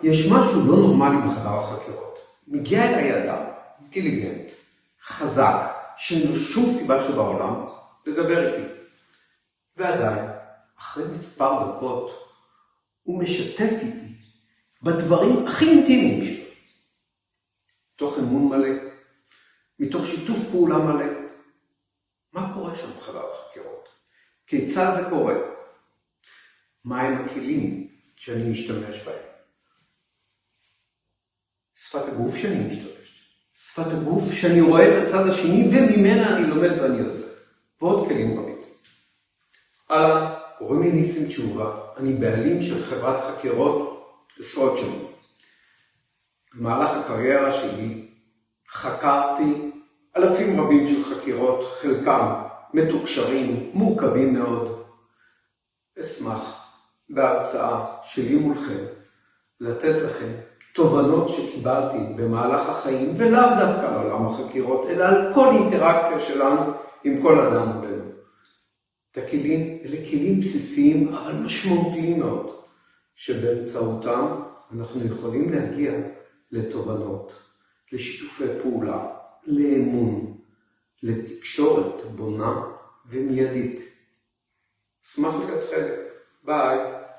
יש משהו לא נורמלי בחדר החקירות. מגיע אליי אדם, אינטליגנט, חזק, שאין לו שום סיבה שבעולם לדבר איתי. ועדיין, אחרי מספר דקות, הוא משתף איתי בדברים הכי אינטימיים שלו. מתוך אמון מלא, מתוך שיתוף פעולה מלא. מה קורה שם בחדר החקירות? כיצד זה קורה? מהם הכלים שאני משתמש בהם? שפת הגוף שאני משתמש. שפת הגוף שאני רואה את הצד השני וממנה אני לומד ואני עושה. ועוד כלים רבים. קוראים לי ניסים תשובה, אני בעלים של חברת חקירות עשרות שנים. במהלך הקריירה שלי חקרתי אלפים רבים של חקירות, חלקם מתוקשרים, מורכבים מאוד. אשמח בהרצאה שלי מולכם לתת לכם תובנות שקיבלתי במהלך החיים, ולאו דווקא על עולם החקירות, אלא על כל אינטראקציה שלנו עם כל אדם מולנו. את הכלים, אלה כלים בסיסיים אבל משמעותיים מאוד, שבאמצעותם אנחנו יכולים להגיע לתובנות, לשיתופי פעולה, לאמון, לתקשורת בונה ומיידית. אשמח להיות חלק. ביי.